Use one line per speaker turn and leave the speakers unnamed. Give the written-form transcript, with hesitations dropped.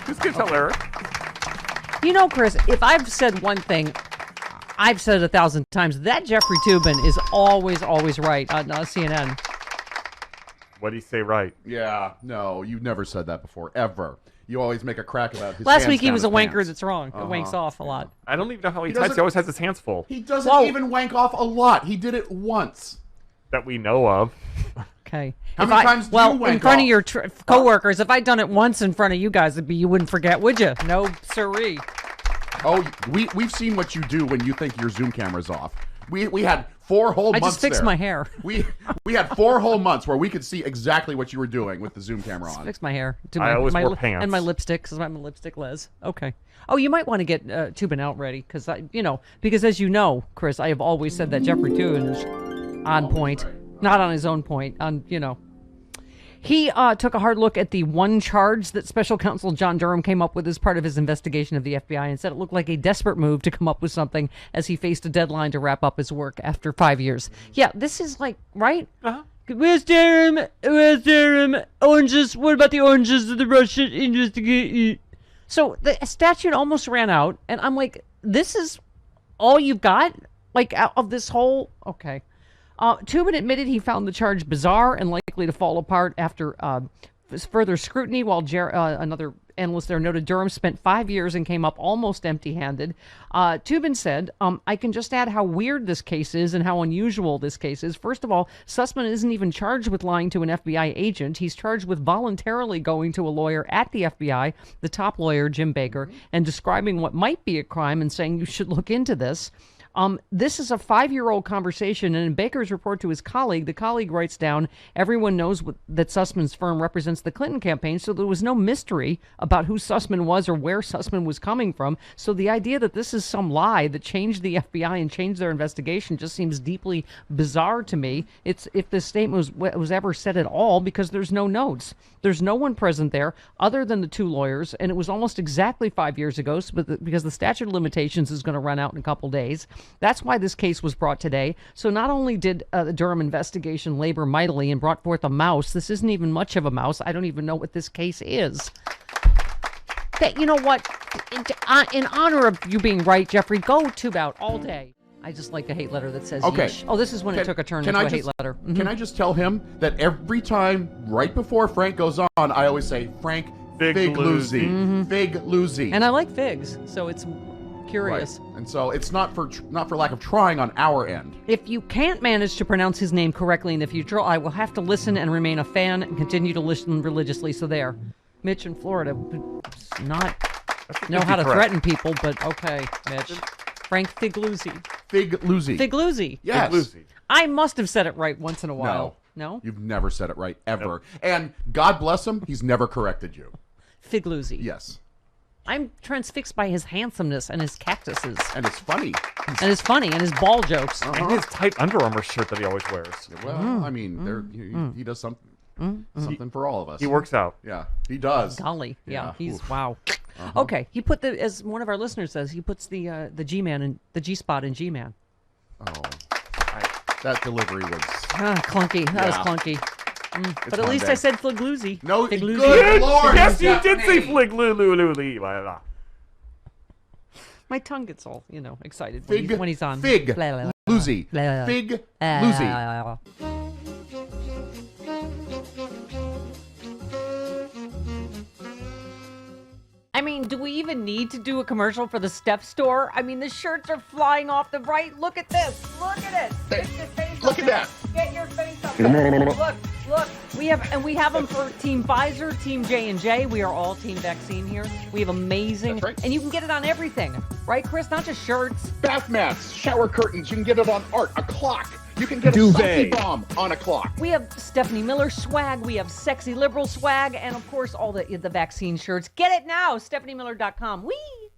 Just gonna tell Eric.
You know, Chris, if I've said one thing, I've said it 1,000 times. That Jeffry Toobin is always right on CNN.
What do you say right?
Yeah, no, you've never said that before, ever. You always make a crack about his
Last
hands
week he
down
was
his
a wanker
pants.
that's wrong. It wanks off a lot.
I don't even know how he
doesn't-
types. He always has his hands full.
He doesn't even wank off a lot. He did it once.
That we know of.
Okay.
How many times do you wank
in front
off?
of your coworkers, if I'd done it once in front of you guys, you wouldn't forget, would you? No, siree.
Oh, we've seen what you do when you think your Zoom camera's off. We had 4 whole months
I just fixed
there.
my hair.
We had 4 whole months where we could see exactly what you were doing with the Zoom camera on.
Fix my hair.
I always wore pants.
And my lipstick, because I'm a lipstick Les. Okay. Oh, you might want to get Toobin out ready, because as you know, Chris, I have always said that Jeffry Toobin is on point. Not on his own point, He took a hard look at the one charge that Special Counsel John Durham came up with as part of his investigation of the FBI and said it looked like a desperate move to come up with something as he faced a deadline to wrap up his work after 5 years. Yeah, this is like, right?
Uh-huh.
Where's Durham? Where's Durham? Oranges? What about the oranges of the Russian investigation? So the statute almost ran out, and I'm like, this is all you've got? Like, out of this whole... Okay. Toobin admitted he found the charge bizarre and likely to fall apart after further scrutiny, while another analyst there noted Durham spent 5 years and came up almost empty-handed. Toobin said, I can just add how weird this case is and how unusual this case is. First of all, Sussman isn't even charged with lying to an FBI agent. He's charged with voluntarily going to a lawyer at the FBI, the top lawyer, Jim Baker, and describing what might be a crime and saying you should look into this. This is a 5-year-old conversation, and in Baker's report to his colleague, the colleague writes down, everyone knows that Sussman's firm represents the Clinton campaign, so there was no mystery about who Sussman was or where Sussman was coming from. So the idea that this is some lie that changed the FBI and changed their investigation just seems deeply bizarre to me. It's if this statement was ever said at all, because there's no notes. There's no one present there other than the 2 lawyers, and it was almost exactly 5 years ago, because the statute of limitations is going to run out in a couple days. That's why this case was brought today. So not only did the Durham investigation labor mightily and brought forth a mouse, this isn't even much of a mouse. I don't even know what this case is. You know what? In honor of you being right, Jeffrey, go tube out all day. I just like a hate letter that says
Okay.
yeesh. Oh, this is when it took a turn into a hate letter. Mm-hmm.
Can I just tell him that every time right before Frank goes on, I always say, Frank, fig loozy.
Mm-hmm.
Fig loozy.
And I like figs, so it's curious.
Right. And so it's not for lack of trying on our end.
If you can't manage to pronounce his name correctly in the future, I will have to listen and remain a fan and continue to listen religiously. So there. Mitch in Florida not know how to threaten people, but okay, Mitch. Frank Figluzzi.
Figluzzi.
Figluzzi.
Yes.
Figluzzi.
I must have said it right once in a while. No?
You've never said it right, ever. And God bless him, he's never corrected you.
Figluzzi.
Yes.
I'm transfixed by his handsomeness and his cactuses.
And it's funny.
And his funny and his ball jokes.
And his tight Under Armour shirt that he always wears.
Well, I mean, he does something. Something for all of us.
He works out.
Yeah, he does.
Golly. Yeah, he's
Oof.
wow. Okay, he put as one of our listeners says, he puts the G-man and the G-spot in G-man.
Oh, that delivery was
Clunky. That was clunky. But at least I said Figluzzi.
No,
Figluzzi.
good Lord.
Yes, you did say flig lulu.
My tongue gets all, excited when he's on.
Fig.
Blah, blah, blah.
Loozy.
Blah, blah, blah.
Fig. Loozy.
I mean, do we even need to do a commercial for the Step Store? I mean, the shirts are flying off the right. Look at this. Look at it. Get your face
Look
up
at
there.
that.
Get your face up there. Look. We have them for Team Pfizer, Team J&J. We are all Team Vaccine here. We have amazing.
That's right.
And you can get it on everything. Right, Chris? Not just shirts.
Bath mats, shower curtains. You can get it on art, a clock. You can get a
Duvet.
selfie bomb on a clock.
We have Stephanie Miller swag. We have sexy liberal swag. And, of course, all the vaccine shirts. Get it now. StephanieMiller.com. Whee!